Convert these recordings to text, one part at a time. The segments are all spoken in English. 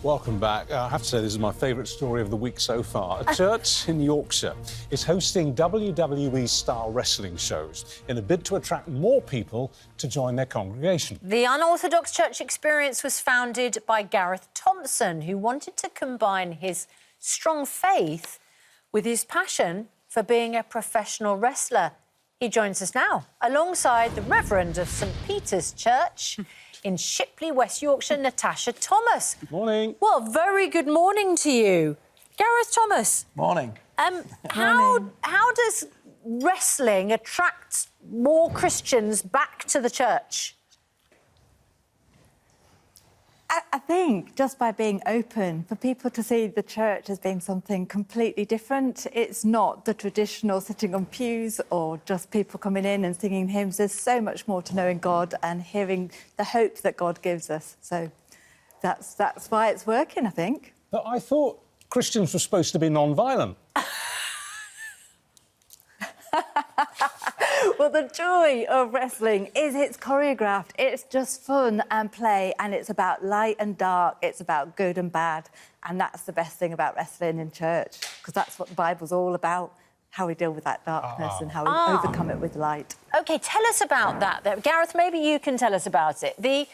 Welcome back. I have to say, this is my favourite story of the week so far. A church in Yorkshire is hosting WWE-style wrestling shows in a bid to attract more people to join their congregation. The unorthodox church experience was founded by Gareth Thompson, who wanted to combine his strong faith with his passion for being a professional wrestler. He joins us now, alongside the Reverend of St Peter's Church in Shipley, West Yorkshire, Natasha Thomas. Good morning. Well, very good morning to you. Gareth Thomas. Morning. How does wrestling attract more Christians back to the church? I think just by being open, for people to see the church as being something completely different. It's not the traditional sitting on pews or just people coming in and singing hymns. There's so much more to knowing God and hearing the hope that God gives us. So that's why it's working, I think. But I thought Christians were supposed to be non-violent. Well, the joy of wrestling is it's choreographed. It's just fun and play, and it's about light and dark. It's about good and bad, and that's the best thing about wrestling in church, because that's what the Bible's all about, how we deal with that darkness and how we overcome it with light. OK, tell us about that. Gareth, maybe you can tell us about it. The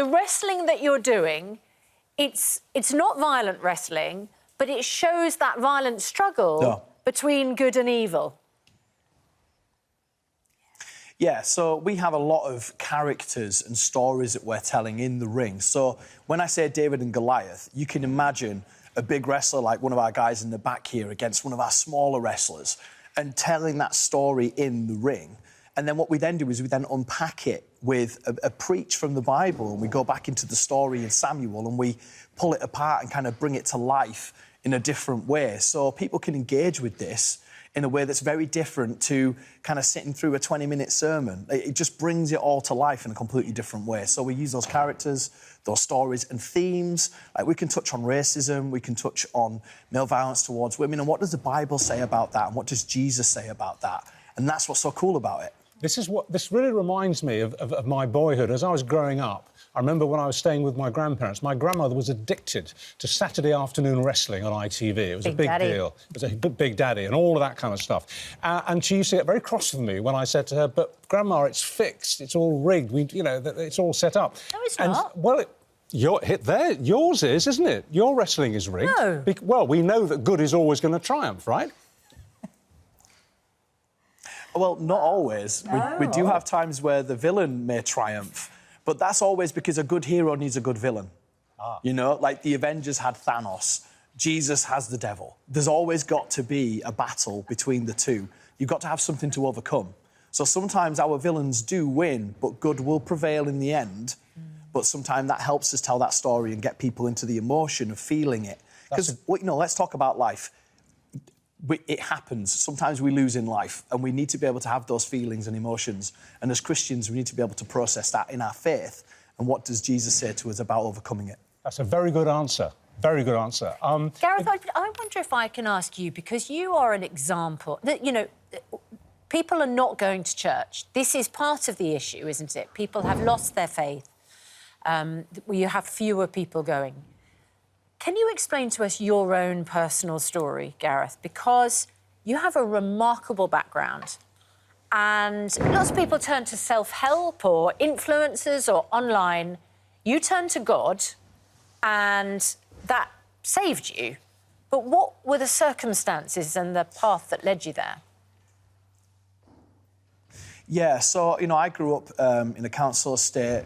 wrestling that you're doing, it's not violent wrestling, but it shows that violent struggle between good and evil. Yeah, so we have a lot of characters and stories that we're telling in the ring. So when I say David and Goliath, you can imagine a big wrestler like one of our guys in the back here against one of our smaller wrestlers and telling that story in the ring. And then what we then do is we then unpack it with a preach from the Bible, and we go back into the story in Samuel and we pull it apart and kind of bring it to life in a different way. So people can engage with this in a way that's very different to kind of sitting through a 20-minute sermon. It just brings it all to life in a completely different way. So we use those characters, those stories and themes. Like, we can touch on racism, we can touch on male violence towards women, and what does the Bible say about that, and what does Jesus say about that? And that's what's so cool about it. This really reminds me of my boyhood. As I was growing up, I remember when I was staying with my grandparents, my grandmother was addicted to Saturday afternoon wrestling on ITV. It was a big deal. It was a Big Daddy and all of that kind of stuff. And she used to get very cross with me when I said to her, "But Grandma, it's fixed, it's all rigged, it's all set up." No, it's not. Well, yours is, isn't it? Your wrestling is rigged. No. Well, we know that good is always going to triumph, right? Well, not always. We do have times where the villain may triumph, but that's always because a good hero needs a good villain. You know, like the Avengers had Thanos, Jesus has the devil. There's always got to be a battle between the two. You've got to have something to overcome. So sometimes our villains do win, but good will prevail in the end. But sometimes that helps us tell that story and get people into the emotion of feeling it. Because, let's talk about life. It happens. Sometimes we lose in life, and we need to be able to have those feelings and emotions. And as Christians, we need to be able to process that in our faith. And what does Jesus say to us about overcoming it? That's a very good answer. Very good answer. Gareth, I wonder if I can ask you, because you are an example that, people are not going to church. This is part of the issue, isn't it? People have lost their faith. You have fewer people going. Can you explain to us your own personal story, Gareth? Because you have a remarkable background, and lots of people turn to self-help or influencers or online. You turned to God, and that saved you. But what were the circumstances and the path that led you there? Yeah, so, I grew up in a council estate.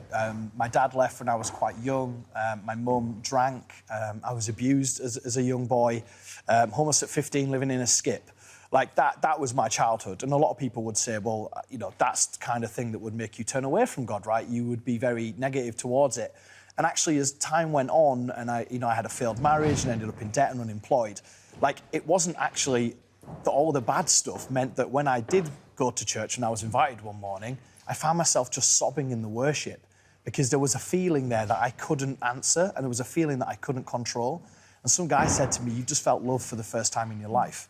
My dad left when I was quite young. My mum drank. I was abused as a young boy. Homeless at 15, living in a skip. Like, that was my childhood. And a lot of people would say, well, that's the kind of thing that would make you turn away from God, right? You would be very negative towards it. And actually, as time went on, and I had a failed marriage and ended up in debt and unemployed, like, it wasn't actually that all the bad stuff meant that when I did go to church and I was invited one morning, I found myself just sobbing in the worship because there was a feeling there that I couldn't answer, and there was a feeling that I couldn't control. And some guy said to me, "You just felt love for the first time in your life."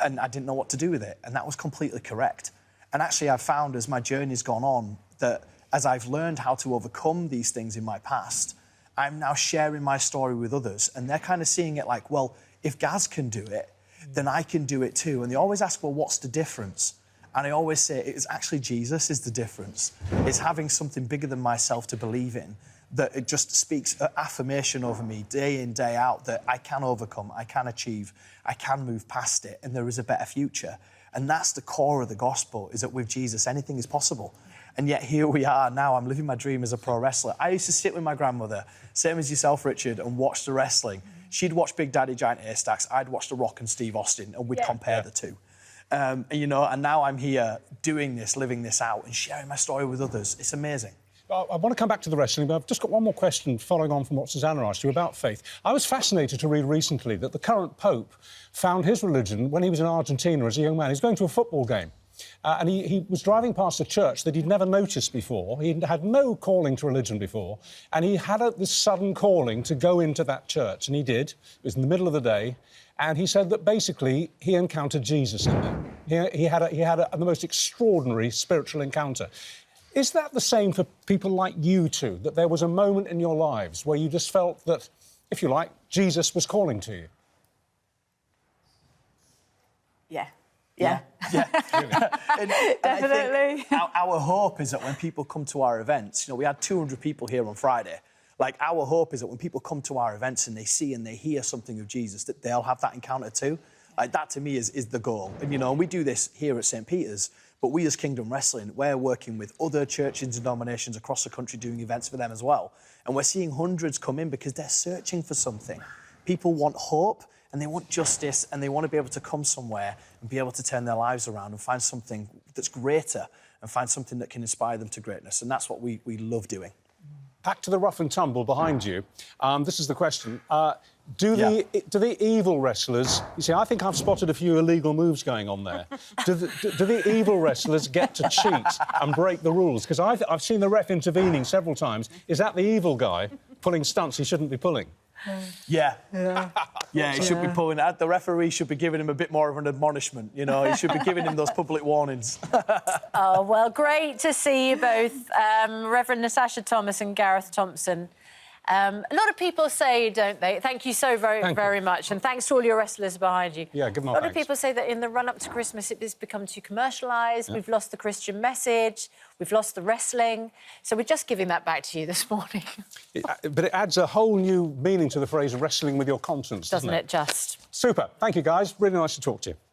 And I didn't know what to do with it. And that was completely correct. And actually, I've found as my journey's gone on that as I've learned how to overcome these things in my past, I'm now sharing my story with others, and they're kind of seeing it like, well, if Gaz can do it, then I can do it too. And they always ask, well, what's the difference? And I always say it's actually Jesus is the difference. It's having something bigger than myself to believe in, that it just speaks affirmation over me day in, day out, that I can overcome, I can achieve, I can move past it, and there is a better future. And that's the core of the gospel, is that with Jesus, anything is possible. And yet here we are now, I'm living my dream as a pro wrestler. I used to sit with my grandmother, same as yourself, Richard, and watch the wrestling. She'd watch Big Daddy Giant Haystacks, I'd watch The Rock and Steve Austin, and we'd compare the two. And, you know, and now I'm here doing this, living this out, and sharing my story with others. It's amazing. I want to come back to the wrestling, but I've just got one more question following on from what Susanna asked you about faith. I was fascinated to read recently that the current Pope found his religion when he was in Argentina as a young man. He's going to a football game. And he was driving past a church that he'd never noticed before. He'd had no calling to religion before. And he had this sudden calling to go into that church. And he did. It was in the middle of the day. And he said that basically he encountered Jesus in there. He had the most extraordinary spiritual encounter. Is that the same for people like you two, that there was a moment in your lives where you just felt that, if you like, Jesus was calling to you? Yeah. And Definitely. I think our hope is that when people come to our events, you know, we had 200 people here on Friday. Like, our hope is that when people come to our events and they see and they hear something of Jesus, that they'll have that encounter too. Like, that to me is the goal. And, you know, we do this here at St. Peter's, but we as Kingdom Wrestling, we're working with other churches and denominations across the country doing events for them as well. And we're seeing hundreds come in because they're searching for something. People want hope and they want justice and they want to be able to come somewhere and be able to turn their lives around and find something that's greater and find something that can inspire them to greatness. And that's what we love doing. Back to the rough and tumble behind you. This is the question. Do the evil wrestlers... You see, I think I've spotted a few illegal moves going on there. Do the evil wrestlers get to cheat and break the rules? Because I've seen the ref intervening several times. Is that the evil guy pulling stunts he shouldn't be pulling? Yeah, he should be pulling that. The referee should be giving him a bit more of an admonishment, you know. He should be giving him those public warnings. Oh, well, great to see you both, Reverend Natasha Thomas and Gareth Thompson. A lot of people say, don't they? Thank you so very much. And thanks to all your wrestlers behind you. Yeah, give them a lot of people say that in the run-up to Christmas, it has become too commercialised. Yeah. We've lost the Christian message. We've lost the wrestling. So we're just giving that back to you this morning. But it adds a whole new meaning to the phrase wrestling with your conscience, doesn't it? Just? Super. Thank you, guys. Really nice to talk to you.